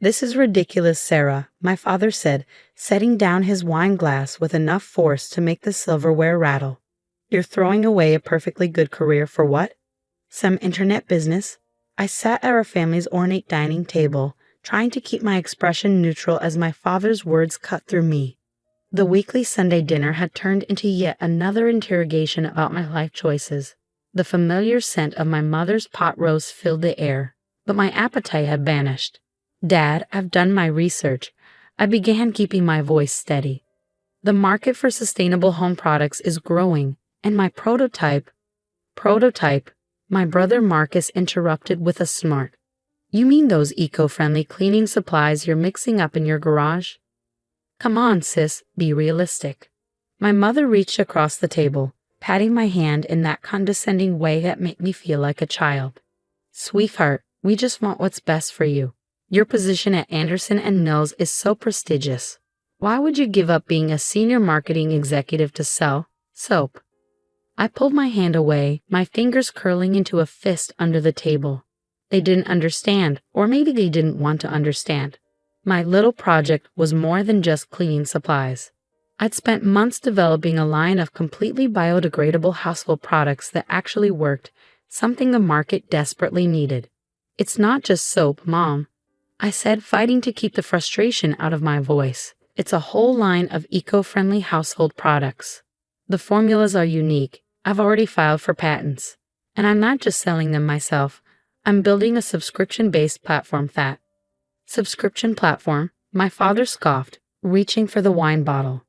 "This is ridiculous, Sarah," my father said, setting down his wine glass with enough force to make the silverware rattle. "You're throwing away a perfectly good career for what? Some internet business?" I sat at our family's ornate dining table, trying to keep my expression neutral as my father's words cut through me. The weekly Sunday dinner had turned into yet another interrogation about my life choices. The familiar scent of my mother's pot roast filled the air, but my appetite had vanished. "Dad, I've done my research." I began, keeping my voice steady. "The market for sustainable home products is growing, and my prototype, my brother Marcus interrupted with a snort. "You mean those eco-friendly cleaning supplies you're mixing up in your garage?" "Come on, sis, be realistic." My mother reached across the table, patting my hand in that condescending way that made me feel like a child. "Sweetheart, we just want what's best for you. Your position at Anderson and Mills is so prestigious. Why would you give up being a senior marketing executive to sell soap?" I pulled my hand away, my fingers curling into a fist under the table. They didn't understand, or maybe they didn't want to understand. My little project was more than just cleaning supplies. I'd spent months developing a line of completely biodegradable household products that actually worked, something the market desperately needed. "It's not just soap, Mom," I said, fighting to keep the frustration out of my voice. "It's a whole line of eco-friendly household products. The formulas are unique. I've already filed for patents. And I'm not just selling them myself. I'm building a subscription-based platform that—" "Subscription platform?" My father scoffed, reaching for the wine bottle.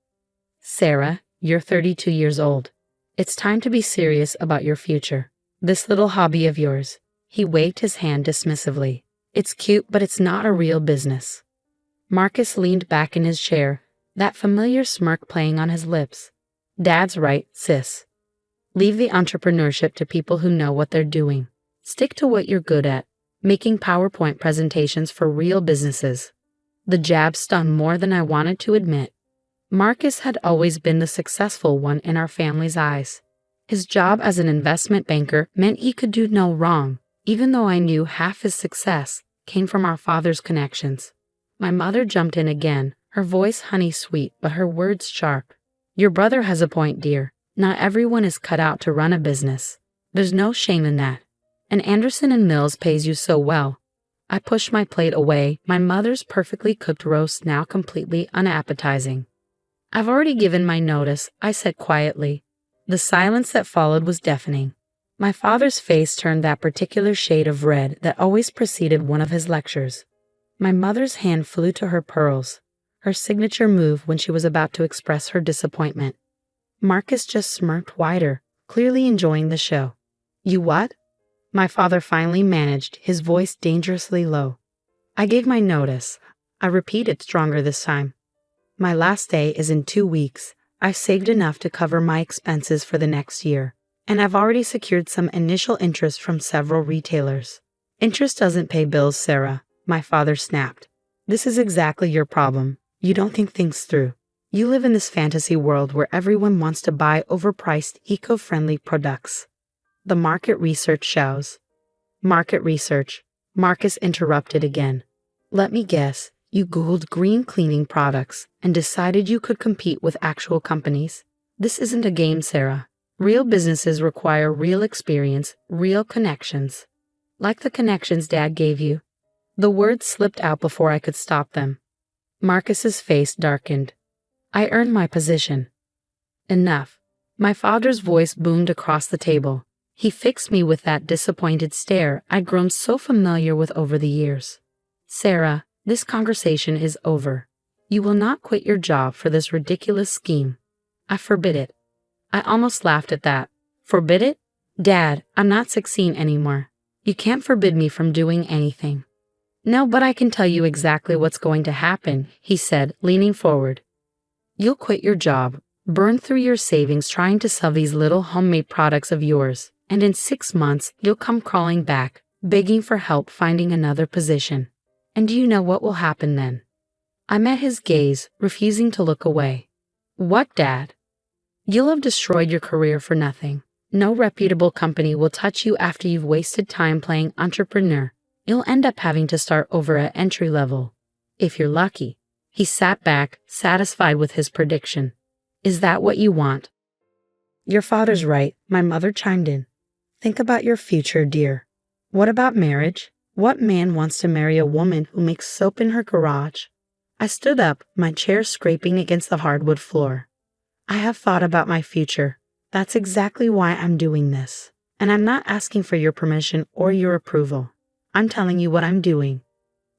"Sarah, you're 32 years old. It's time to be serious about your future. This little hobby of yours." He waved his hand dismissively. "It's cute, but it's not a real business." Marcus leaned back in his chair, that familiar smirk playing on his lips. "Dad's right, sis. Leave the entrepreneurship to people who know what they're doing. Stick to what you're good at, making PowerPoint presentations for real businesses." The jab stung more than I wanted to admit. Marcus had always been the successful one in our family's eyes. His job as an investment banker meant he could do no wrong, even though I knew half his success came from our father's connections. My mother jumped in again, her voice honey-sweet but her words sharp. "Your brother has a point, dear. Not everyone is cut out to run a business. There's no shame in that. And Anderson and Mills pays you so well." I pushed my plate away, my mother's perfectly cooked roast now completely unappetizing. "I've already given my notice," I said quietly. The silence that followed was deafening. My father's face turned that particular shade of red that always preceded one of his lectures. My mother's hand flew to her pearls, her signature move when she was about to express her disappointment. Marcus just smirked wider, clearly enjoying the show. "You what?" My father finally managed, his voice dangerously low. "I gave my notice." I repeated, stronger this time. "My last day is in 2 weeks. I've saved enough to cover my expenses for the next year, and I've already secured some initial interest from several retailers." "Interest doesn't pay bills, Sarah," my father snapped. "This is exactly your problem. You don't think things through. You live in this fantasy world where everyone wants to buy overpriced, eco-friendly products. The market research shows." "Market research," Marcus interrupted again. "Let me guess, you Googled green cleaning products and decided you could compete with actual companies? This isn't a game, Sarah. Real businesses require real experience, real connections. Like the connections Dad gave you." The words slipped out before I could stop them. Marcus's face darkened. "I earned my position." "Enough." My father's voice boomed across the table. He fixed me with that disappointed stare I'd grown so familiar with over the years. "Sarah, this conversation is over. You will not quit your job for this ridiculous scheme. I forbid it." I almost laughed at that. "Forbid it? Dad, I'm not 16 anymore. You can't forbid me from doing anything." "No, but I can tell you exactly what's going to happen," he said, leaning forward. "You'll quit your job, burn through your savings trying to sell these little homemade products of yours, and in 6 months you'll come crawling back, begging for help finding another position. And do you know what will happen then?" I met his gaze, refusing to look away. "What, Dad?" "You'll have destroyed your career for nothing. No reputable company will touch you after you've wasted time playing entrepreneur. You'll end up having to start over at entry level. if you're lucky. He sat back, satisfied with his prediction. Is that what you want? Your father's right, my mother chimed in. Think about your future, dear. What about marriage? What man wants to marry a woman who makes soap in her garage? I stood up, my chair scraping against the hardwood floor. I have thought about my future. That's exactly why I'm doing this. And I'm not asking for your permission or your approval. I'm telling you what I'm doing.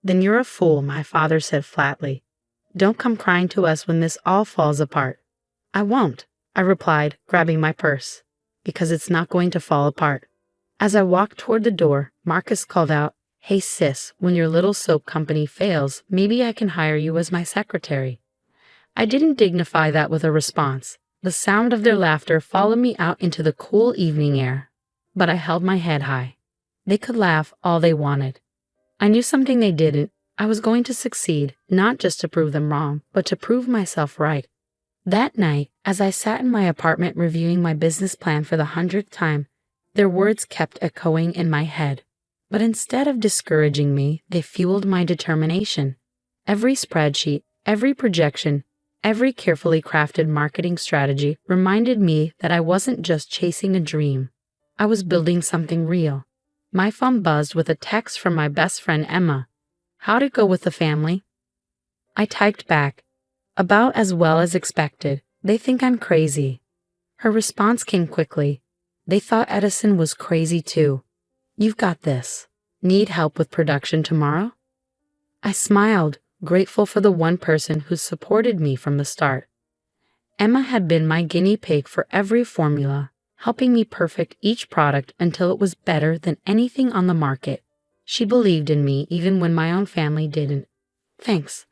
Then you're a fool, my father said flatly. Don't come crying to us when this all falls apart. I won't, I replied, grabbing my purse. Because it's not going to fall apart. As I walked toward the door, Marcus called out, Hey sis, when your little soap company fails, maybe I can hire you as my secretary. I didn't dignify that with a response. The sound of their laughter followed me out into the cool evening air. But I held my head high. They could laugh all they wanted. I knew something they didn't. I was going to succeed, not just to prove them wrong, but to prove myself right. That night, as I sat in my apartment reviewing my business plan for the 100th time, their words kept echoing in my head. But instead of discouraging me, they fueled my determination. Every spreadsheet, every projection, every carefully crafted marketing strategy reminded me that I wasn't just chasing a dream. I was building something real. My phone buzzed with a text from my best friend Emma. How'd it go with the family? I typed back, about as well as expected. They think I'm crazy. Her response came quickly. They thought Edison was crazy too. You've got this. Need help with production tomorrow? I smiled, grateful for the one person who supported me from the start. Emma had been my guinea pig for every formula, helping me perfect each product until it was better than anything on the market. She believed in me even when my own family didn't. Thanks,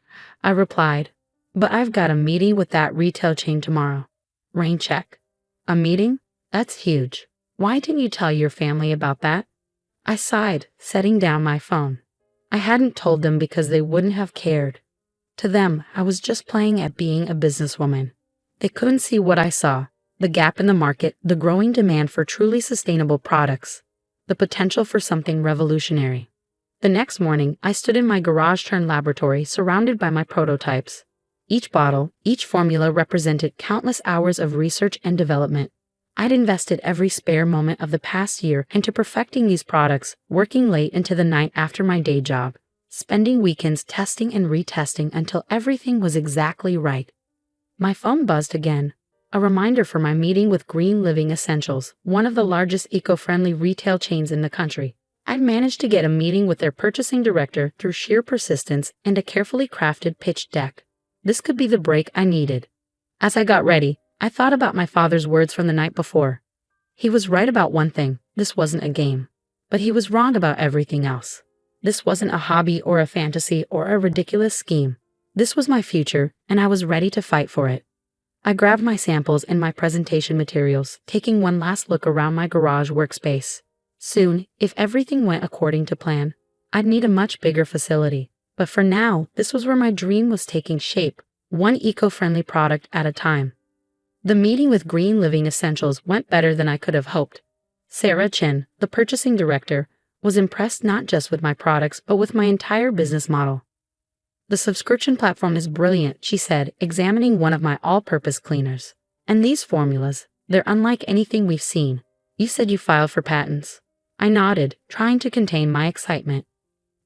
I replied. But I've got a meeting with that retail chain tomorrow. Rain check. A meeting? That's huge. Why didn't you tell your family about that? I sighed, setting down my phone. I hadn't told them because they wouldn't have cared. To them, I was just playing at being a businesswoman. They couldn't see what I saw, the gap in the market, the growing demand for truly sustainable products, the potential for something revolutionary. The next morning, I stood in my garage-turned laboratory surrounded by my prototypes. Each bottle, each formula represented countless hours of research and development. I'd invested every spare moment of the past year into perfecting these products, working late into the night after my day job, spending weekends testing and retesting until everything was exactly right. My phone buzzed again, a reminder for my meeting with Green Living Essentials, one of the largest eco-friendly retail chains in the country. I'd managed to get a meeting with their purchasing director through sheer persistence and a carefully crafted pitch deck. This could be the break I needed. As I got ready, I thought about my father's words from the night before. He was right about one thing, this wasn't a game. But he was wrong about everything else. This wasn't a hobby or a fantasy or a ridiculous scheme. This was my future, and I was ready to fight for it. I grabbed my samples and my presentation materials, taking one last look around my garage workspace. Soon, if everything went according to plan, I'd need a much bigger facility. But for now, this was where my dream was taking shape, one eco-friendly product at a time. The meeting with Green Living Essentials went better than I could have hoped. Sarah Chin, the purchasing director, was impressed not just with my products, but with my entire business model. The subscription platform is brilliant, she said, examining one of my all-purpose cleaners. And these formulas, they're unlike anything we've seen. You said you filed for patents. I nodded, trying to contain my excitement.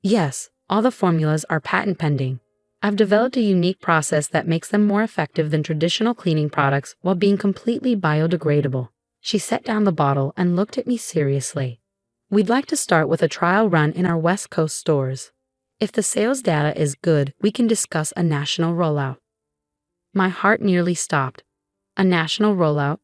Yes, all the formulas are patent pending. I've developed a unique process that makes them more effective than traditional cleaning products while being completely biodegradable. She set down the bottle and looked at me seriously. We'd like to start with a trial run in our West Coast stores. If the sales data is good, we can discuss a national rollout. My heart nearly stopped. A national rollout?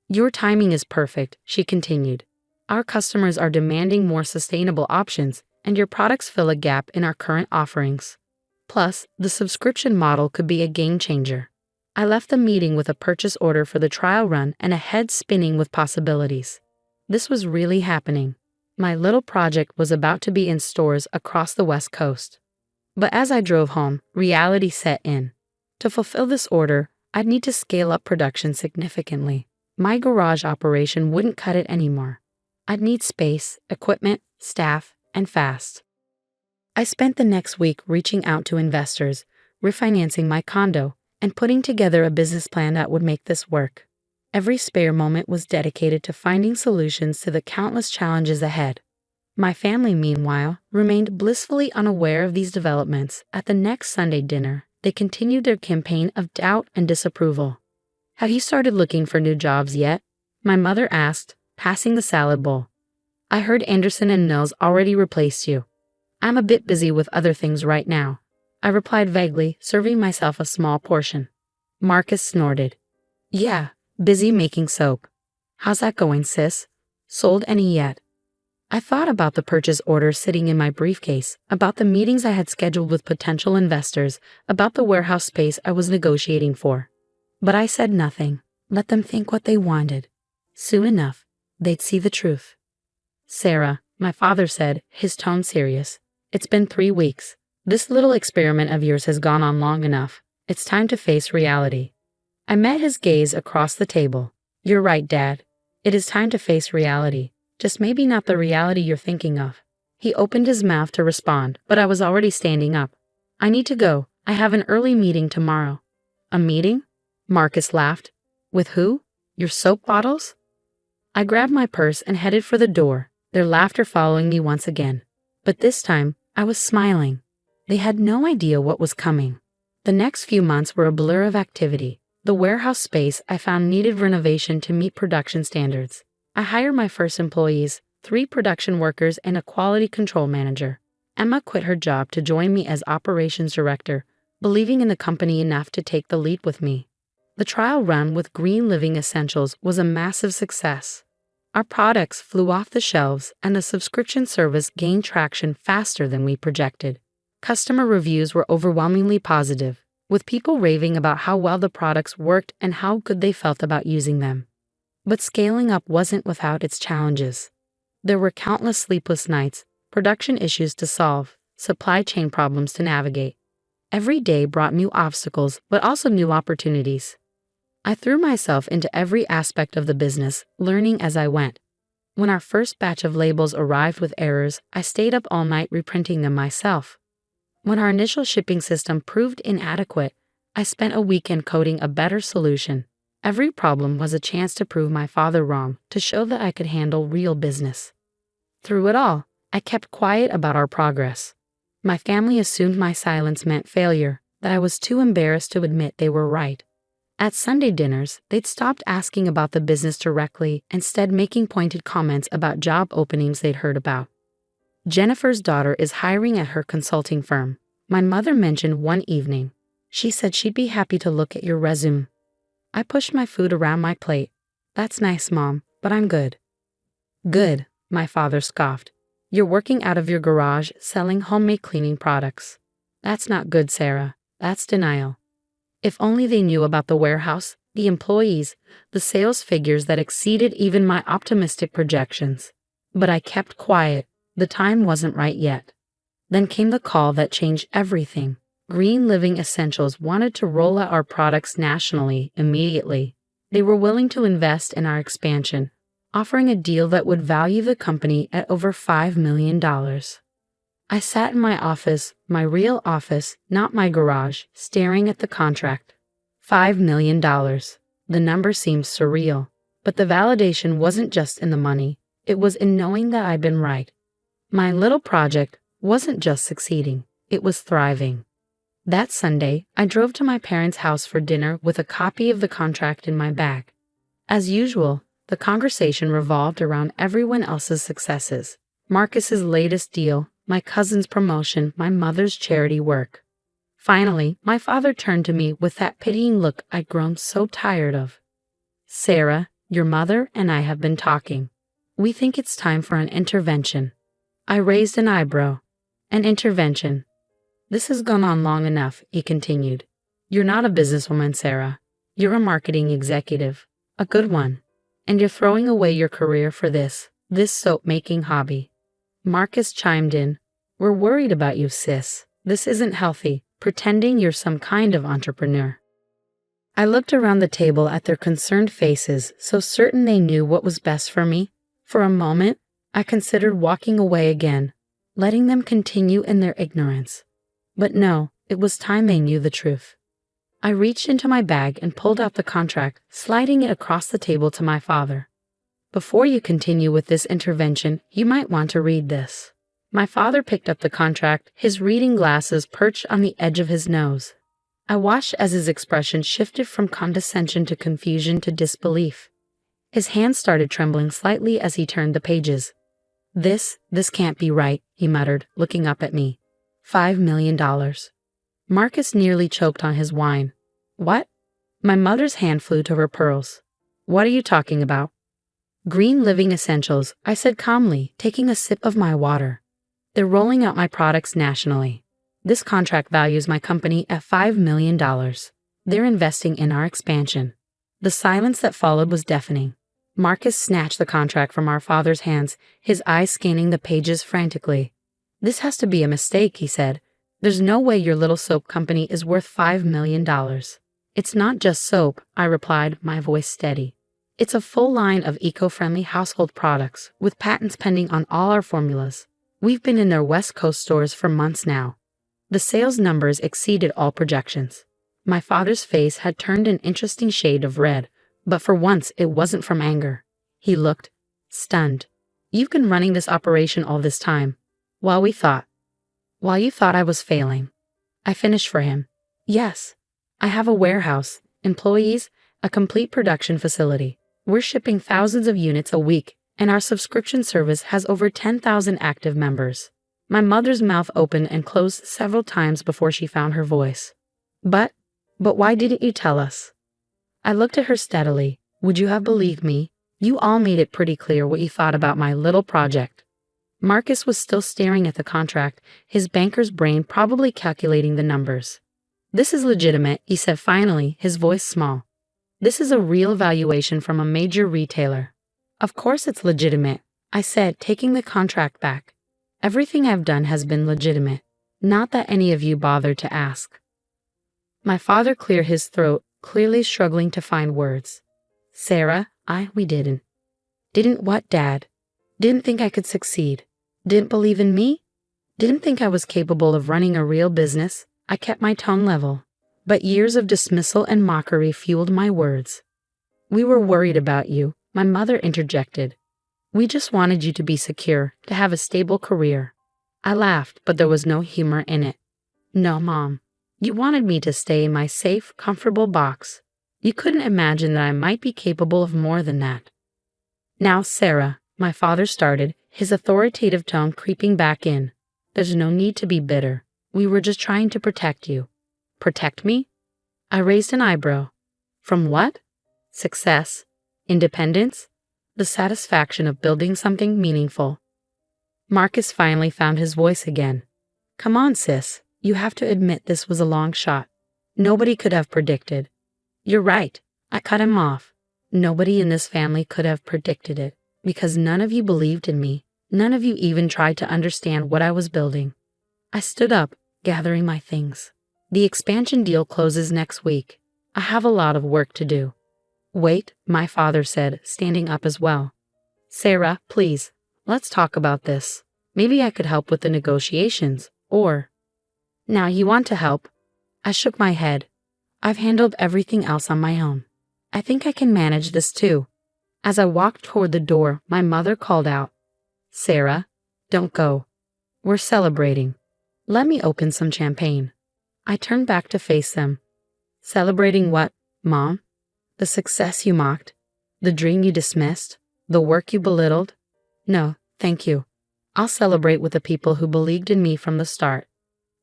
Your timing is perfect, she continued. Our customers are demanding more sustainable options, and your products fill a gap in our current offerings. Plus, the subscription model could be a game changer. I left the meeting with a purchase order for the trial run and a head spinning with possibilities. This was really happening. My little project was about to be in stores across the West Coast. But as I drove home, reality set in. To fulfill this order, I'd need to scale up production significantly. My garage operation wouldn't cut it anymore. I'd need space, equipment, staff, and fast. I spent the next week reaching out to investors, refinancing my condo, and putting together a business plan that would make this work. Every spare moment was dedicated to finding solutions to the countless challenges ahead. My family, meanwhile, remained blissfully unaware of these developments. At the next Sunday dinner, they continued their campaign of doubt and disapproval. "Have you started looking for new jobs yet?" my mother asked, passing the salad bowl. "I heard Anderson and Mills already replaced you." "I'm a bit busy with other things right now," I replied vaguely, serving myself a small portion. Marcus snorted. "Yeah, busy making soap. How's that going, sis? Sold any yet?" I thought about the purchase order sitting in my briefcase, about the meetings I had scheduled with potential investors, about the warehouse space I was negotiating for. But I said nothing. Let them think what they wanted. Soon enough, they'd see the truth. "Sarah," my father said, his tone serious, "it's been 3 weeks. This little experiment of yours has gone on long enough. It's time to face reality." I met his gaze across the table. "You're right, Dad. It is time to face reality. Just maybe not the reality you're thinking of." He opened his mouth to respond, but I was already standing up. "I need to go. I have an early meeting tomorrow." "A meeting?" Marcus laughed. "With who? Your soap bottles?" I grabbed my purse and headed for the door, their laughter following me once again. But this time, I was smiling. They had no idea what was coming. The next few months were a blur of activity. The warehouse space I found needed renovation to meet production standards. I hired my first employees, 3 production workers and a quality control manager. Emma quit her job to join me as operations director, believing in the company enough to take the lead with me. The trial run with Green Living Essentials was a massive success. Our products flew off the shelves, and the subscription service gained traction faster than we projected. Customer reviews were overwhelmingly positive, with people raving about how well the products worked and how good they felt about using them. But scaling up wasn't without its challenges. There were countless sleepless nights, production issues to solve, supply chain problems to navigate. Every day brought new obstacles, but also new opportunities. I threw myself into every aspect of the business, learning as I went. When our first batch of labels arrived with errors, I stayed up all night reprinting them myself. When our initial shipping system proved inadequate, I spent a weekend coding a better solution. Every problem was a chance to prove my father wrong, to show that I could handle real business. Through it all, I kept quiet about our progress. My family assumed my silence meant failure, that I was too embarrassed to admit they were right. At Sunday dinners, they'd stopped asking about the business directly, instead making pointed comments about job openings they'd heard about. "Jennifer's daughter is hiring at her consulting firm," my mother mentioned one evening. "She said she'd be happy to look at your resume." I pushed my food around my plate. "That's nice, Mom, but I'm good." "Good," my father scoffed. "You're working out of your garage selling homemade cleaning products." "That's not good, Sarah. That's denial." If only they knew about the warehouse, the employees, the sales figures that exceeded even my optimistic projections. But I kept quiet. The time wasn't right yet. Then came the call that changed everything. Green Living Essentials wanted to roll out our products nationally immediately. They were willing to invest in our expansion, offering a deal that would value the company at over $5 million. I sat in my office, my real office, not my garage, staring at the contract. $5 million. The number seemed surreal. But the validation wasn't just in the money. It was in knowing that I'd been right. My little project wasn't just succeeding. It was thriving. That Sunday, I drove to my parents' house for dinner with a copy of the contract in my bag. As usual, the conversation revolved around everyone else's successes. Marcus's latest deal, my cousin's promotion, my mother's charity work. Finally, my father turned to me with that pitying look I'd grown so tired of. "Sarah, your mother and I have been talking. We think it's time for an intervention." I raised an eyebrow. "An intervention?" "This has gone on long enough," he continued. "You're not a businesswoman, Sarah. You're a marketing executive. A good one. And you're throwing away your career for this soap-making hobby." Marcus chimed in. "We're worried about you, sis. This isn't healthy, pretending you're some kind of entrepreneur." I looked around the table at their concerned faces, so certain they knew what was best for me. For a moment, I considered walking away again. letting them continue in their ignorance. But no, it was time they knew the truth. I reached into my bag and pulled out the contract, sliding it across the table to my father. Before you continue with this intervention, you might want to read this. My father picked up the contract, his reading glasses perched on the edge of his nose. I watched as his expression shifted from condescension to confusion to disbelief. His hands started trembling slightly as he turned the pages. This can't be right, he muttered, looking up at me. $5 million. Marcus nearly choked on his wine. What? My mother's hand flew to her pearls. What are you talking about? Green Living Essentials, I said calmly, taking a sip of my water. They're rolling out my products nationally. This contract values my company at $5 million. They're investing in our expansion. The silence that followed was deafening. Marcus snatched the contract from our father's hands, his eyes scanning the pages frantically. This has to be a mistake, he said. There's no way your little soap company is worth $5 million. It's not just soap, I replied, my voice steady. It's a full line of eco-friendly household products, with patents pending on all our formulas. We've been in their West Coast stores for months now. The sales numbers exceeded all projections. My father's face had turned an interesting shade of red, but for once it wasn't from anger. He looked stunned. You've been running this operation all this time, while you thought I was failing. I finished for him. Yes, I have a warehouse, employees, a complete production facility. We're shipping thousands of units a week, and our subscription service has over 10,000 active members. My mother's mouth opened and closed several times before she found her voice. But why didn't you tell us? I looked at her steadily. Would you have believed me? You all made it pretty clear what you thought about my little project. Marcus was still staring at the contract, his banker's brain probably calculating the numbers. This is legitimate, he said finally, his voice small. This is a real valuation from a major retailer. Of course it's legitimate, I said, taking the contract back. Everything I've done has been legitimate. Not that any of you bothered to ask. My father cleared his throat, clearly struggling to find words. Sarah, we didn't. Didn't what, Dad? Didn't think I could succeed. Didn't believe in me? Didn't think I was capable of running a real business? I kept my tone level. But years of dismissal and mockery fueled my words. We were worried about you, my mother interjected. We just wanted you to be secure, to have a stable career. I laughed, but there was no humor in it. No, Mom. You wanted me to stay in my safe, comfortable box. You couldn't imagine that I might be capable of more than that. Now, Sarah, my father started, his authoritative tone creeping back in. There's no need to be bitter. We were just trying to protect you. Protect me? I raised an eyebrow. From what? Success? Independence? The satisfaction of building something meaningful. Marcus finally found his voice again. Come on, sis. You have to admit this was a long shot. Nobody could have predicted. You're right. I cut him off. Nobody in this family could have predicted it, because none of you believed in me. None of you even tried to understand what I was building. I stood up, gathering my things. The expansion deal closes next week. I have a lot of work to do. Wait, my father said, standing up as well. Sarah, please, let's talk about this. Maybe I could help with the negotiations, or... Now you want to help? I shook my head. I've handled everything else on my own. I think I can manage this too. As I walked toward the door, my mother called out, Sarah, don't go. We're celebrating. Let me open some champagne. I turned back to face them. Celebrating what, Mom? The success you mocked? The dream you dismissed? The work you belittled? No, thank you. I'll celebrate with the people who believed in me from the start.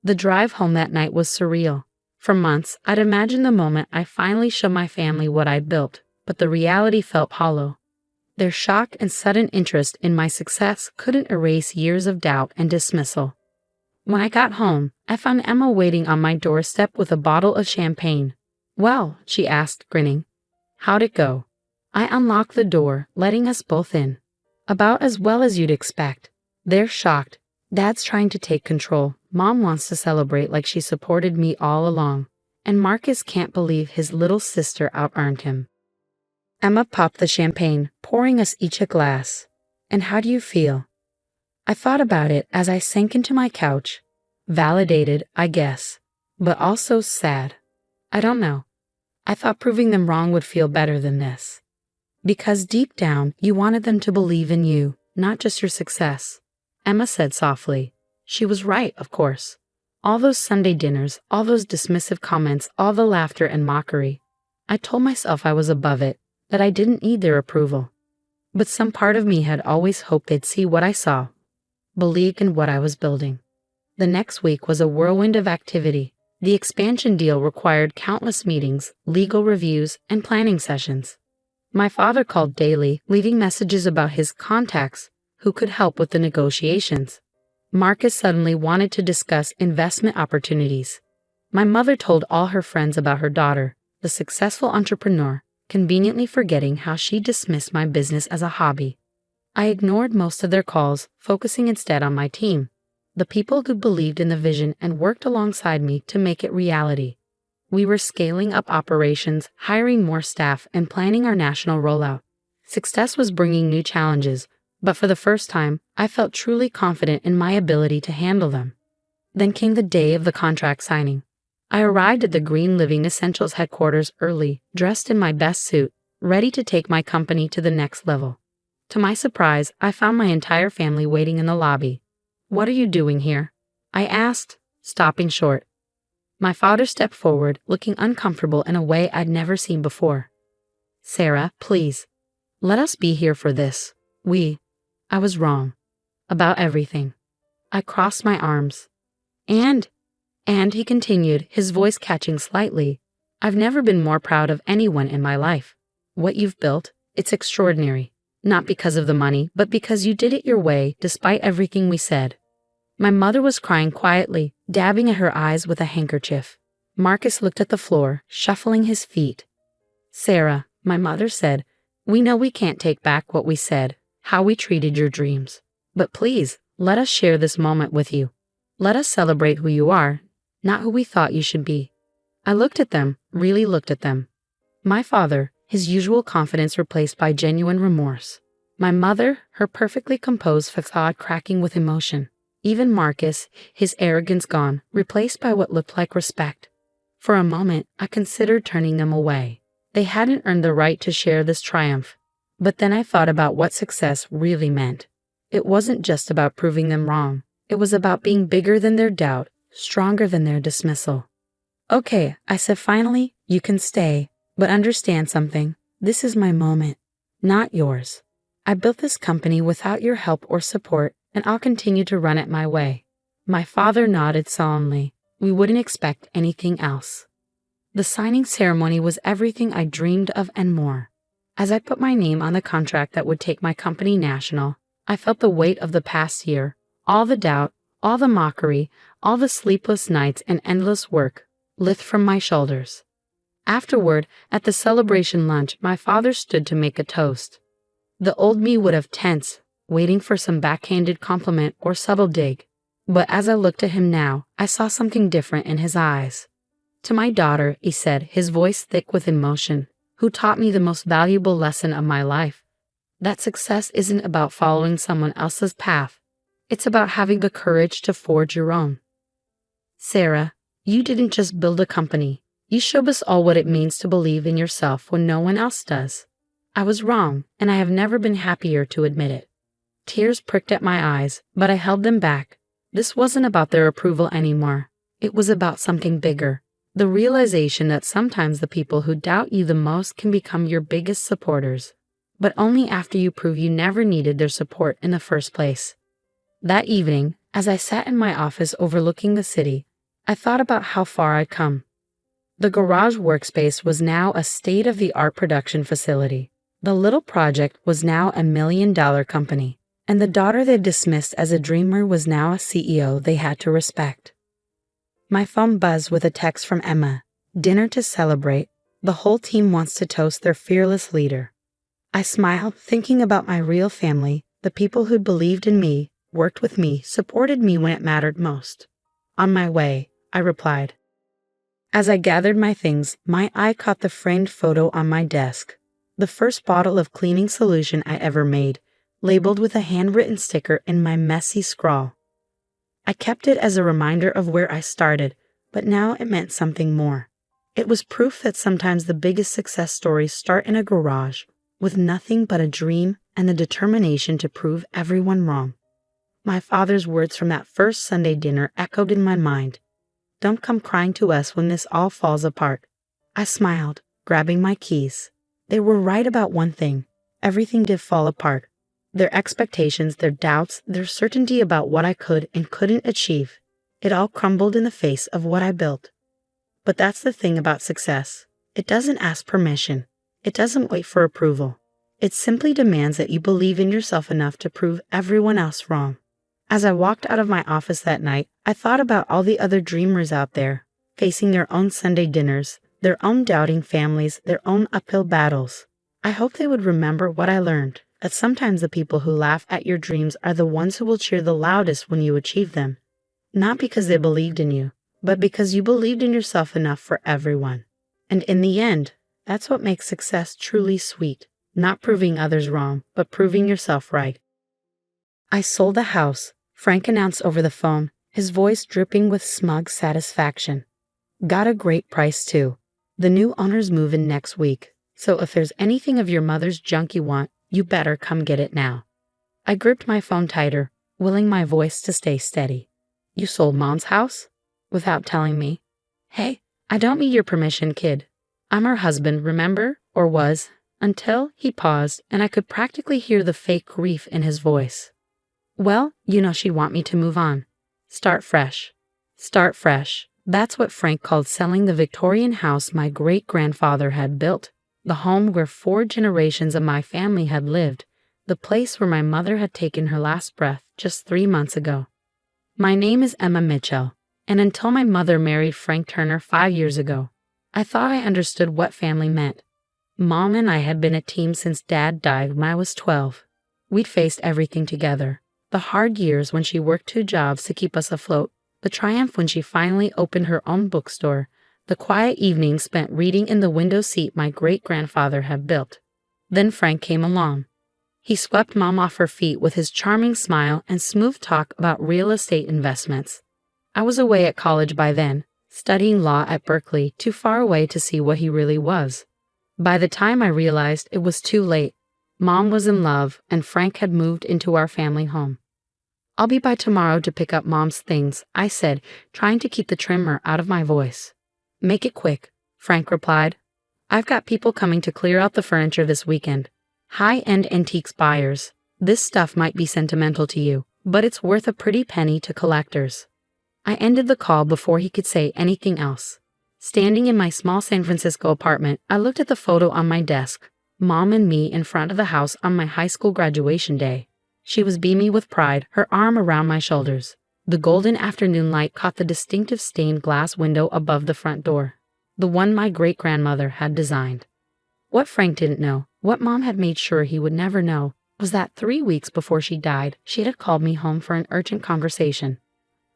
The drive home that night was surreal. For months, I'd imagined the moment I finally showed my family what I'd built, but the reality felt hollow. Their shock and sudden interest in my success couldn't erase years of doubt and dismissal. When I got home, I found Emma waiting on my doorstep with a bottle of champagne. Well, she asked, grinning. How'd it go? I unlocked the door, letting us both in. About as well as you'd expect. They're shocked. Dad's trying to take control. Mom wants to celebrate like she supported me all along. And Marcus can't believe his little sister out-earned him. Emma popped the champagne, pouring us each a glass. And how do you feel? I thought about it as I sank into my couch. Validated, I guess, but also sad. I don't know. I thought proving them wrong would feel better than this. Because deep down, you wanted them to believe in you, not just your success. Emma said softly. She was right, of course. All those Sunday dinners, all those dismissive comments, all the laughter and mockery. I told myself I was above it, that I didn't need their approval. But some part of me had always hoped they'd see what I saw, believe in what I was building. The next week was a whirlwind of activity. The expansion deal required countless meetings, legal reviews, and planning sessions. My father called daily, leaving messages about his contacts who could help with the negotiations. Marcus suddenly wanted to discuss investment opportunities. My mother told all her friends about her daughter, the successful entrepreneur, conveniently forgetting how she dismissed my business as a hobby. I ignored most of their calls, focusing instead on my team, the people who believed in the vision and worked alongside me to make it reality. We were scaling up operations, hiring more staff, and planning our national rollout. Success was bringing new challenges, but for the first time, I felt truly confident in my ability to handle them. Then came the day of the contract signing. I arrived at the Green Living Essentials headquarters early, dressed in my best suit, ready to take my company to the next level. To my surprise, I found my entire family waiting in the lobby. "What are you doing here?" I asked, stopping short. My father stepped forward, looking uncomfortable in a way I'd never seen before. "Sarah, please. Let us be here for this. I was wrong. About everything." I crossed my arms. And he continued, his voice catching slightly, "I've never been more proud of anyone in my life. What you've built, it's extraordinary. Not because of the money, but because you did it your way, despite everything we said." My mother was crying quietly, dabbing at her eyes with a handkerchief. Marcus looked at the floor, shuffling his feet. "Sarah," my mother said, "we know we can't take back what we said, how we treated your dreams. But please, let us share this moment with you. Let us celebrate who you are, not who we thought you should be." I looked at them, really looked at them. My father, his usual confidence replaced by genuine remorse. My mother, her perfectly composed facade cracking with emotion. Even Marcus, his arrogance gone, replaced by what looked like respect. For a moment, I considered turning them away. They hadn't earned the right to share this triumph. But then I thought about what success really meant. It wasn't just about proving them wrong. It was about being bigger than their doubt, stronger than their dismissal. "Okay," I said finally, "you can stay. But understand something, this is my moment, not yours. I built this company without your help or support, and I'll continue to run it my way." My father nodded solemnly. We wouldn't expect anything else. The signing ceremony was everything I dreamed of and more. As I put my name on the contract that would take my company national, I felt the weight of the past year, all the doubt, all the mockery, all the sleepless nights and endless work, lift from my shoulders. Afterward, at the celebration lunch, my father stood to make a toast. The old me would have tensed, waiting for some backhanded compliment or subtle dig. But as I looked at him now, I saw something different in his eyes. "To my daughter," he said, his voice thick with emotion, "who taught me the most valuable lesson of my life. That success isn't about following someone else's path. It's about having the courage to forge your own. Sarah, you didn't just build a company. You showed us all what it means to believe in yourself when no one else does. I was wrong, and I have never been happier to admit it." Tears pricked at my eyes, but I held them back. This wasn't about their approval anymore. It was about something bigger. The realization that sometimes the people who doubt you the most can become your biggest supporters, but only after you prove you never needed their support in the first place. That evening, as I sat in my office overlooking the city, I thought about how far I'd come. The garage workspace was now a state-of-the-art production facility. The little project was now $1 million company, and the daughter they dismissed as a dreamer was now a CEO they had to respect. My phone buzzed with a text from Emma. "Dinner to celebrate. The whole team wants to toast their fearless leader." I smiled, thinking about my real family, the people who'd believed in me, worked with me, supported me when it mattered most. "On my way," I replied. As I gathered my things, my eye caught the framed photo on my desk. The first bottle of cleaning solution I ever made, labeled with a handwritten sticker in my messy scrawl. I kept it as a reminder of where I started, but now it meant something more. It was proof that sometimes the biggest success stories start in a garage, with nothing but a dream and the determination to prove everyone wrong. My father's words from that first Sunday dinner echoed in my mind. "Don't come crying to us when this all falls apart." I smiled, grabbing my keys. They were right about one thing. Everything did fall apart. Their expectations, their doubts, their certainty about what I could and couldn't achieve. It all crumbled in the face of what I built. But that's the thing about success. It doesn't ask permission. It doesn't wait for approval. It simply demands that you believe in yourself enough to prove everyone else wrong. As I walked out of my office that night, I thought about all the other dreamers out there, facing their own Sunday dinners, their own doubting families, their own uphill battles. I hope they would remember what I learned, that sometimes the people who laugh at your dreams are the ones who will cheer the loudest when you achieve them. Not because they believed in you, but because you believed in yourself enough for everyone. And in the end, that's what makes success truly sweet. Not proving others wrong, but proving yourself right. I sold the house, Frank announced over the phone, his voice dripping with smug satisfaction. Got a great price too. The new owners move in next week, so if there's anything of your mother's junk you want, you better come get it now. I gripped my phone tighter, willing my voice to stay steady. You sold Mom's house? Without telling me. Hey, I don't need your permission, kid. I'm her husband, remember? Or was, until he paused and I could practically hear the fake grief in his voice. Well, you know she'd want me to move on. Start fresh. Start fresh. That's what Frank called selling the Victorian house my great-grandfather had built, the home where 4 generations of my family had lived, the place where my mother had taken her last breath just 3 months ago. My name is Emma Mitchell, and until my mother married Frank Turner 5 years ago, I thought I understood what family meant. Mom and I had been a team since Dad died when I was 12. We'd faced everything together. The hard years when she worked 2 jobs to keep us afloat, the triumph when she finally opened her own bookstore, the quiet evenings spent reading in the window seat my great-grandfather had built. Then Frank came along. He swept Mom off her feet with his charming smile and smooth talk about real estate investments. I was away at college by then, studying law at Berkeley, too far away to see what he really was. By the time I realized it was too late, Mom was in love and Frank had moved into our family home. I'll be by tomorrow to pick up Mom's things, I said, trying to keep the tremor out of my voice. Make it quick, Frank replied. I've got people coming to clear out the furniture this weekend. High-end antiques buyers. This stuff might be sentimental to you, but it's worth a pretty penny to collectors. I ended the call before he could say anything else. Standing in my small San Francisco apartment, I looked at the photo on my desk, Mom and me in front of the house on my high school graduation day. She was beamy with pride, her arm around my shoulders. The golden afternoon light caught the distinctive stained glass window above the front door, the one my great-grandmother had designed. What Frank didn't know, what Mom had made sure he would never know, was that 3 weeks before she died, she had called me home for an urgent conversation.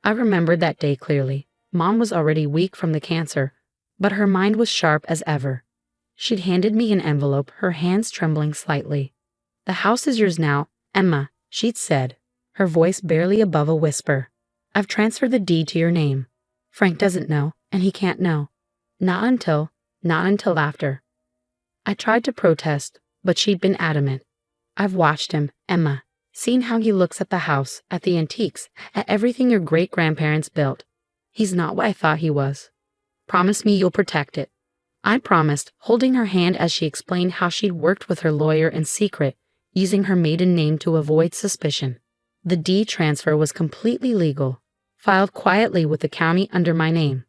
I remembered that day clearly. Mom was already weak from the cancer, but her mind was sharp as ever. She'd handed me an envelope, her hands trembling slightly. The house is yours now, Emma, she'd said, her voice barely above a whisper. I've transferred the deed to your name. Frank doesn't know, and he can't know. Not until after. I tried to protest, but she'd been adamant. I've watched him, Emma, seen how he looks at the house, at the antiques, at everything your great-grandparents built. He's not what I thought he was. Promise me you'll protect it. I promised, holding her hand as she explained how she'd worked with her lawyer in secret, using her maiden name to avoid suspicion. The deed transfer was completely legal, filed quietly with the county under my name.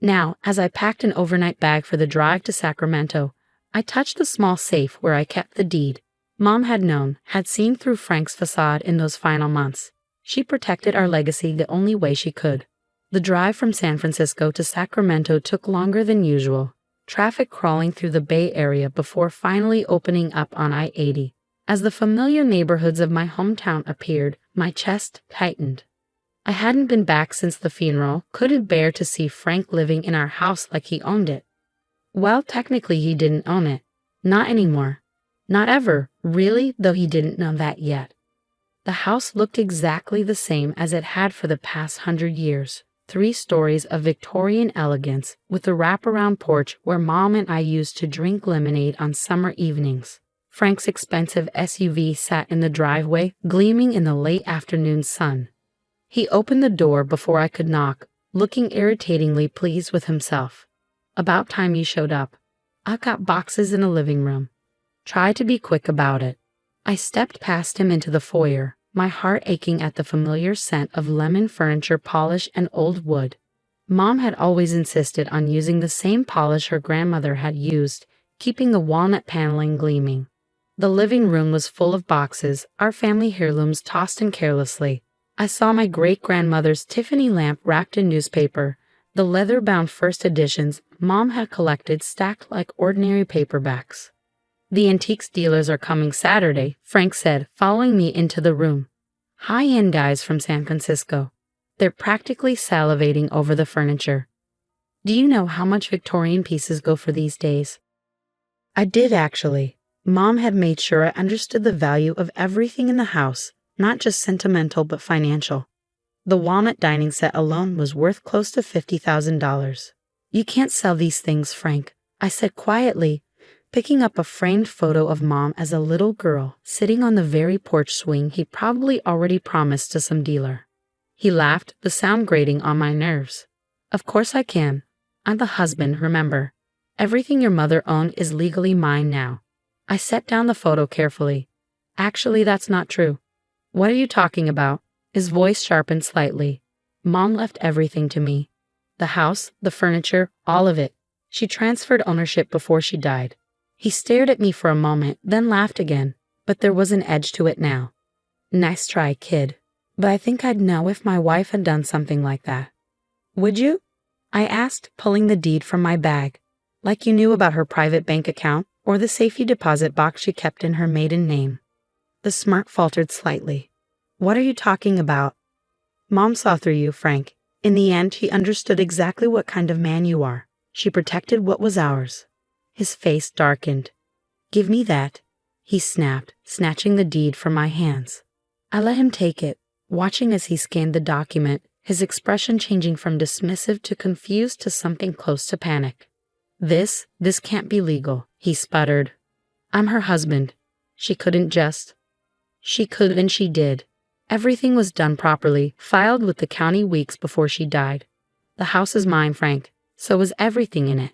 Now, as I packed an overnight bag for the drive to Sacramento, I touched the small safe where I kept the deed. Mom had known, had seen through Frank's facade in those final months. She protected our legacy the only way she could. The drive from San Francisco to Sacramento took longer than usual, traffic crawling through the Bay Area before finally opening up on I-80. As the familiar neighborhoods of my hometown appeared, my chest tightened. I hadn't been back since the funeral, couldn't bear to see Frank living in our house like he owned it. Well, technically he didn't own it. Not anymore. Not ever, really, though he didn't know that yet. The house looked exactly the same as it had for the past 100 years. 3 stories of Victorian elegance, with a wraparound porch where Mom and I used to drink lemonade on summer evenings. Frank's expensive SUV sat in the driveway, gleaming in the late afternoon sun. He opened the door before I could knock, looking irritatingly pleased with himself. "About time you showed up. I've got boxes in the living room. Try to be quick about it." I stepped past him into the foyer, my heart aching at the familiar scent of lemon furniture polish and old wood. Mom had always insisted on using the same polish her grandmother had used, keeping the walnut paneling gleaming. The living room was full of boxes, our family heirlooms tossed in carelessly. I saw my great-grandmother's Tiffany lamp wrapped in newspaper, the leather-bound first editions Mom had collected stacked like ordinary paperbacks. "The antiques dealers are coming Saturday," Frank said, following me into the room. "High-end guys from San Francisco. They're practically salivating over the furniture. Do you know how much Victorian pieces go for these days?" I did, actually. Mom had made sure I understood the value of everything in the house, not just sentimental but financial. The walnut dining set alone was worth close to $50,000. "You can't sell these things, Frank," I said quietly, picking up a framed photo of Mom as a little girl, sitting on the very porch swing he probably already promised to some dealer. He laughed, the sound grating on my nerves. "Of course I can. I'm the husband, remember. Everything your mother owned is legally mine now." I set down the photo carefully. "Actually, that's not true." "What are you talking about?" His voice sharpened slightly. "Mom left everything to me. The house, the furniture, all of it. She transferred ownership before she died." He stared at me for a moment, then laughed again, but there was an edge to it now. "Nice try, kid. But I think I'd know if my wife had done something like that." "Would you?" I asked, pulling the deed from my bag. "Like you knew about her private bank account or the safety deposit box she kept in her maiden name." The smirk faltered slightly. "What are you talking about?" "Mom saw through you, Frank. In the end, she understood exactly what kind of man you are. She protected what was ours." His face darkened. "Give me that," he snapped, snatching the deed from my hands. I let him take it, watching as he scanned the document, his expression changing from dismissive to confused to something close to panic. This can't be legal," he sputtered. "I'm her husband. She couldn't just." "She could and she did. Everything was done properly, filed with the county weeks before she died. The house is mine, Frank. So is everything in it."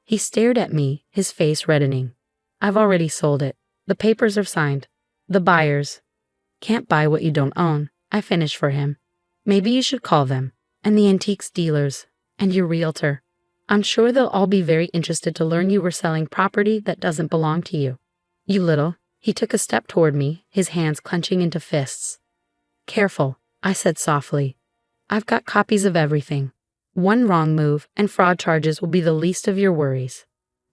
He stared at me, his face reddening. "I've already sold it. The papers are signed. The buyers." "Can't buy what you don't own," I finished for him. "Maybe you should call them. And the antiques dealers. And your realtor. I'm sure they'll all be very interested to learn you were selling property that doesn't belong to you. You little." He took a step toward me, his hands clenching into fists. "Careful," I said softly. "I've got copies of everything. One wrong move, and fraud charges will be the least of your worries."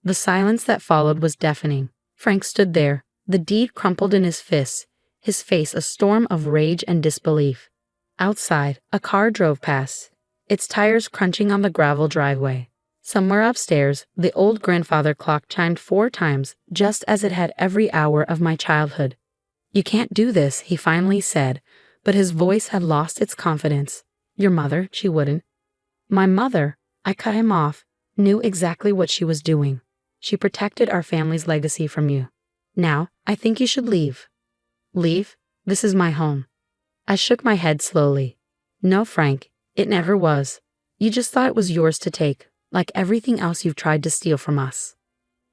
The silence that followed was deafening. Frank stood there, the deed crumpled in his fists, his face a storm of rage and disbelief. Outside, a car drove past, its tires crunching on the gravel driveway. Somewhere upstairs, the old grandfather clock chimed 4 times, just as it had every hour of my childhood. "You can't do this," he finally said, but his voice had lost its confidence. "Your mother, she wouldn't." "My mother," I cut him off, "knew exactly what she was doing. She protected our family's legacy from you. Now, I think you should leave." "Leave? This is my home." I shook my head slowly. "No, Frank, it never was. You just thought it was yours to take, like everything else you've tried to steal from us."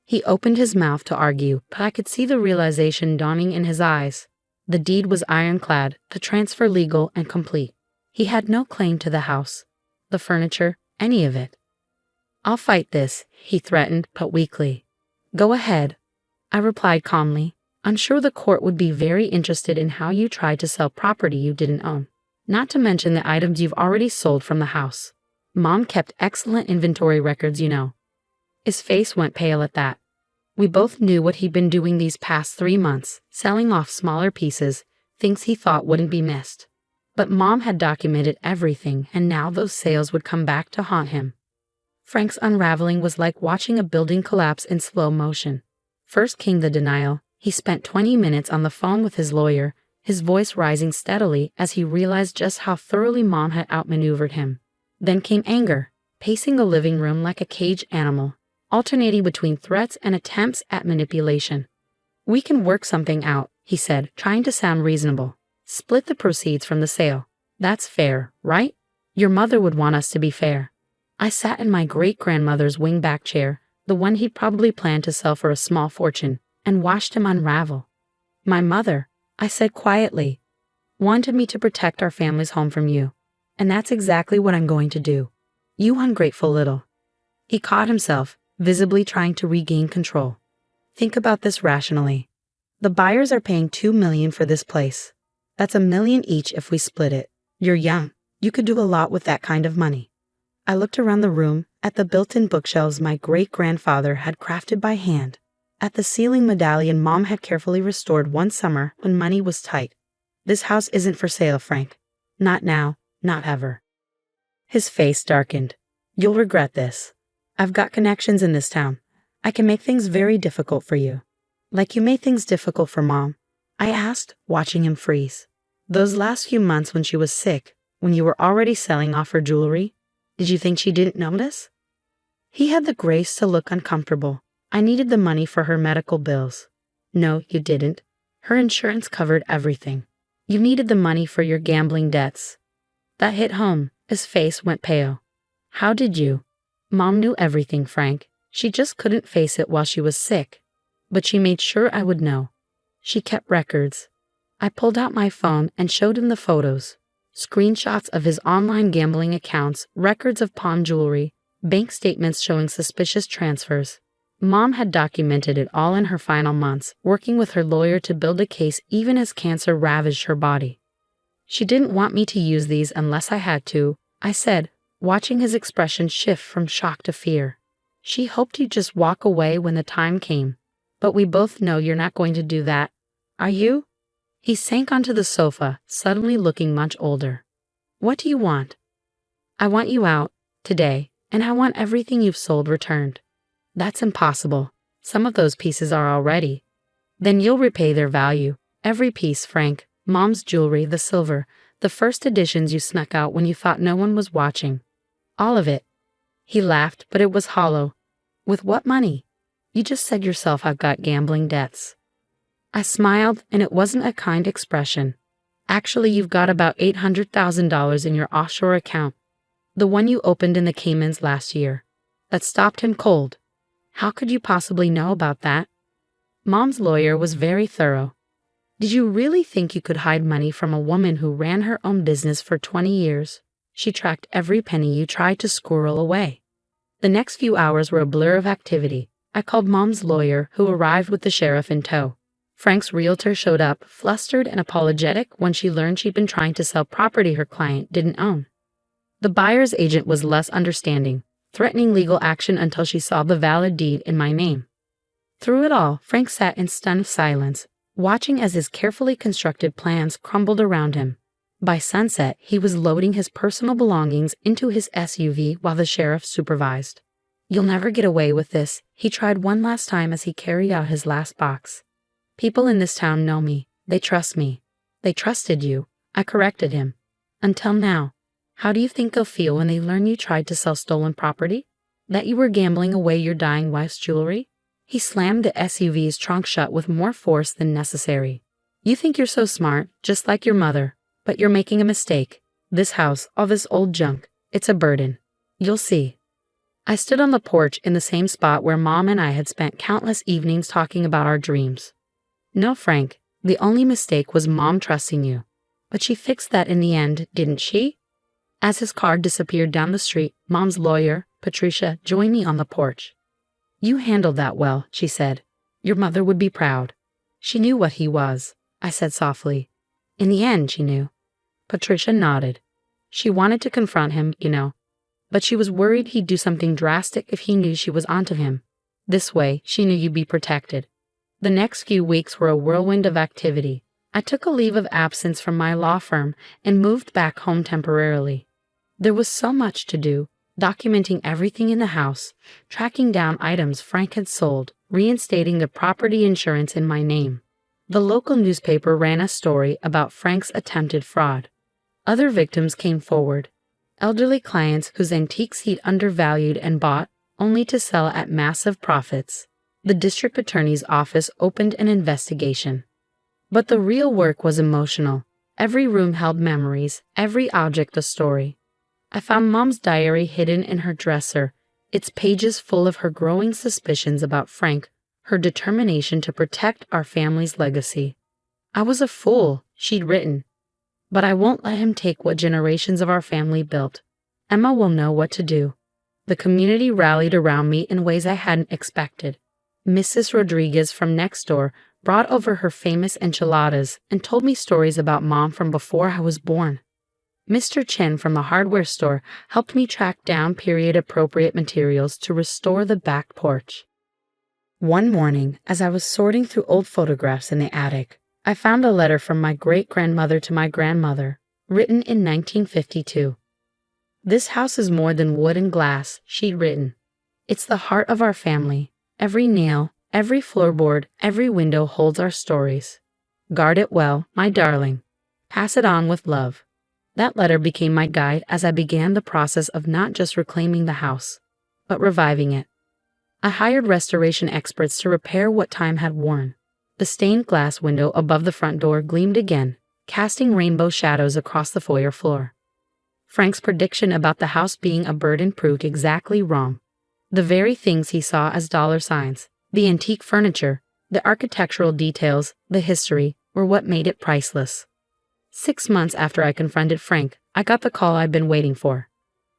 He opened his mouth to argue, but I could see the realization dawning in his eyes. The deed was ironclad, the transfer legal and complete. He had no claim to the house, the furniture, any of it. "I'll fight this," he threatened, but weakly. "Go ahead," I replied calmly. "I'm sure the court would be very interested in how you tried to sell property you didn't own, not to mention the items you've already sold from the house. Mom kept excellent inventory records, you know." His face went pale at that. We both knew what he'd been doing these past 3 months, selling off smaller pieces, things he thought wouldn't be missed. But Mom had documented everything, and now those sales would come back to haunt him. Frank's unraveling was like watching a building collapse in slow motion. First came the denial. He spent 20 minutes on the phone with his lawyer, his voice rising steadily as he realized just how thoroughly Mom had outmaneuvered him. Then came anger, pacing the living room like a caged animal, alternating between threats and attempts at manipulation. "We can work something out," he said, trying to sound reasonable. "Split the proceeds from the sale. That's fair, right? Your mother would want us to be fair." I sat in my great-grandmother's wing-back chair, the one he'd probably planned to sell for a small fortune, and watched him unravel. "My mother," I said quietly, "wanted me to protect our family's home from you. And that's exactly what I'm going to do. You ungrateful little." He caught himself, visibly trying to regain control. "Think about this rationally. The buyers are paying $2 million for this place. That's $1 million each if we split it. You're young. You could do a lot with that kind of money." I looked around the room, at the built-in bookshelves my great-grandfather had crafted by hand, at the ceiling medallion Mom had carefully restored one summer when money was tight. "This house isn't for sale, Frank. Not now, not ever." His face darkened. "You'll regret this. I've got connections in this town. I can make things very difficult for you." "Like you made things difficult for Mom?" I asked, watching him freeze. "Those last few months when she was sick, when you were already selling off her jewelry, did you think she didn't notice?" He had the grace to look uncomfortable. "I needed the money for her medical bills." "No, you didn't. Her insurance covered everything. You needed the money for your gambling debts." That hit home. His face went pale. "How did you?" "Mom knew everything, Frank. She just couldn't face it while she was sick. But she made sure I would know. She kept records." I pulled out my phone and showed him the photos. Screenshots of his online gambling accounts, records of pawn jewelry, bank statements showing suspicious transfers. Mom had documented it all in her final months, working with her lawyer to build a case even as cancer ravaged her body. "She didn't want me to use these unless I had to," I said, watching his expression shift from shock to fear. "She hoped you'd just walk away when the time came. But we both know you're not going to do that. Are you?" He sank onto the sofa, suddenly looking much older. "What do you want?" "I want you out, today, and I want everything you've sold returned." "That's impossible. Some of those pieces are already." "Then you'll repay their value. Every piece, Frank. Mom's jewelry, the silver, the first editions you snuck out when you thought no one was watching. All of it." He laughed, but it was hollow. "With what money? You just said yourself I've got gambling debts." I smiled, and it wasn't a kind expression. "Actually, you've got about $800,000 in your offshore account, the one you opened in the Caymans last year." That stopped him cold. "How could you possibly know about that?" Mom's lawyer was very thorough. "Did you really think you could hide money from a woman who ran her own business for 20 years? She tracked every penny you tried to squirrel away." The next few hours were a blur of activity. I called Mom's lawyer, who arrived with the sheriff in tow. Frank's realtor showed up, flustered and apologetic when she learned she'd been trying to sell property her client didn't own. The buyer's agent was less understanding, threatening legal action until she saw the valid deed in my name. Through it all, Frank sat in stunned silence, watching as his carefully constructed plans crumbled around him. By sunset, he was loading his personal belongings into his SUV while the sheriff supervised. "You'll never get away with this," he tried one last time as he carried out his last box. "People in this town know me. They trust me." "They trusted you," I corrected him. "Until now. How do you think they'll feel when they learn you tried to sell stolen property? That you were gambling away your dying wife's jewelry?" He slammed the SUV's trunk shut with more force than necessary. "You think you're so smart, just like your mother, but you're making a mistake. This house, all this old junk, it's a burden. You'll see." I stood on the porch in the same spot where Mom and I had spent countless evenings talking about our dreams. "No, Frank, the only mistake was Mom trusting you. But she fixed that in the end, didn't she?" As his car disappeared down the street, Mom's lawyer, Patricia, joined me on the porch. "You handled that well," she said. "Your mother would be proud." "She knew what he was," I said softly. "In the end, she knew." Patricia nodded. "She wanted to confront him, you know. But she was worried he'd do something drastic if he knew she was onto him. This way, she knew you'd be protected." The next few weeks were a whirlwind of activity. I took a leave of absence from my law firm and moved back home temporarily. There was so much to do, documenting everything in the house, tracking down items Frank had sold, reinstating the property insurance in my name. The local newspaper ran a story about Frank's attempted fraud. Other victims came forward. Elderly clients whose antiques he'd undervalued and bought, only to sell at massive profits. The district attorney's office opened an investigation. But the real work was emotional. Every room held memories, every object a story. I found Mom's diary hidden in her dresser, its pages full of her growing suspicions about Frank, her determination to protect our family's legacy. "I was a fool," she'd written. "But I won't let him take what generations of our family built. Emma will know what to do." The community rallied around me in ways I hadn't expected. Mrs. Rodriguez from next door brought over her famous enchiladas and told me stories about Mom from before I was born. Mr. Chen from the hardware store helped me track down period-appropriate materials to restore the back porch. One morning, as I was sorting through old photographs in the attic, I found a letter from my great-grandmother to my grandmother, written in 1952. "This house is more than wood and glass," she'd written. "It's the heart of our family. Every nail, every floorboard, every window holds our stories. Guard it well, my darling. Pass it on with love." That letter became my guide as I began the process of not just reclaiming the house, but reviving it. I hired restoration experts to repair what time had worn. The stained glass window above the front door gleamed again, casting rainbow shadows across the foyer floor. Frank's prediction about the house being a burden proved exactly wrong. The very things he saw as dollar signs, the antique furniture, the architectural details, the history, were what made it priceless. 6 months after I confronted Frank, I got the call I'd been waiting for.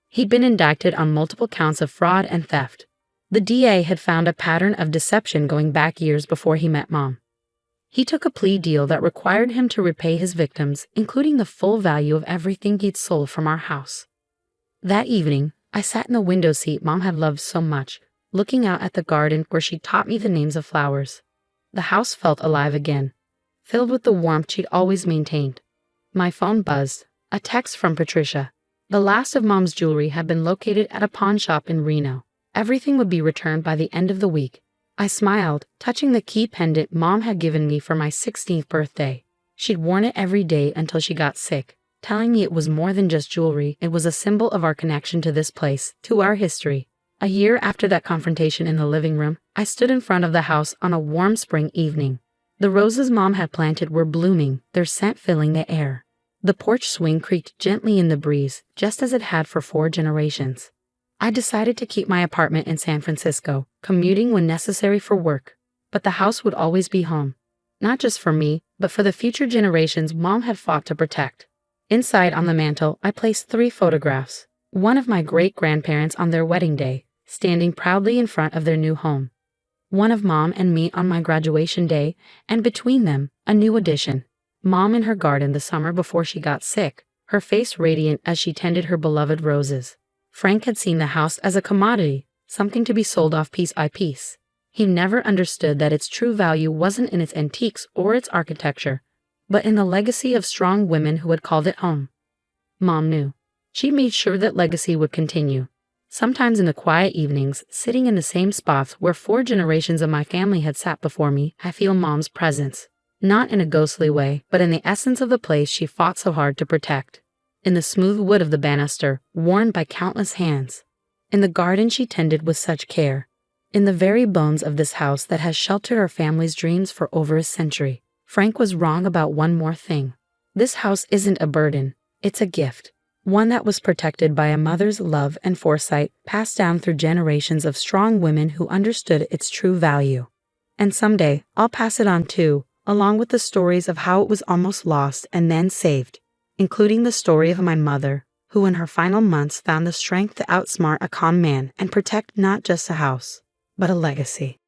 He'd been indicted on multiple counts of fraud and theft. The DA had found a pattern of deception going back years before he met Mom. He took a plea deal that required him to repay his victims, including the full value of everything he'd sold from our house. That evening, I sat in the window seat Mom had loved so much, looking out at the garden where she'd taught me the names of flowers. The house felt alive again, filled with the warmth she'd always maintained. My phone buzzed, a text from Patricia. The last of Mom's jewelry had been located at a pawn shop in Reno. Everything would be returned by the end of the week. I smiled, touching the key pendant Mom had given me for my 16th birthday. She'd worn it every day until she got sick, telling me it was more than just jewelry. It was a symbol of our connection to this place, to our history. A year after that confrontation in the living room, I stood in front of the house on a warm spring evening. The roses Mom had planted were blooming, their scent filling the air. The porch swing creaked gently in the breeze, just as it had for 4 generations. I decided to keep my apartment in San Francisco, commuting when necessary for work. But the house would always be home. Not just for me, but for the future generations Mom had fought to protect. Inside on the mantel, I placed 3 photographs. One of my great-grandparents on their wedding day, standing proudly in front of their new home. One of Mom and me on my graduation day, and between them, a new addition. Mom in her garden the summer before she got sick, her face radiant as she tended her beloved roses. Frank had seen the house as a commodity, something to be sold off piece by piece. He never understood that its true value wasn't in its antiques or its architecture, but in the legacy of strong women who had called it home. Mom knew. She made sure that legacy would continue. Sometimes in the quiet evenings, sitting in the same spots where 4 generations of my family had sat before me, I feel Mom's presence. Not in a ghostly way, but in the essence of the place she fought so hard to protect. In the smooth wood of the banister, worn by countless hands. In the garden she tended with such care. In the very bones of this house that has sheltered our family's dreams for over a century. Frank was wrong about one more thing. This house isn't a burden, it's a gift. One that was protected by a mother's love and foresight, passed down through generations of strong women who understood its true value. And someday, I'll pass it on too, along with the stories of how it was almost lost and then saved, including the story of my mother, who in her final months found the strength to outsmart a con man and protect not just a house, but a legacy.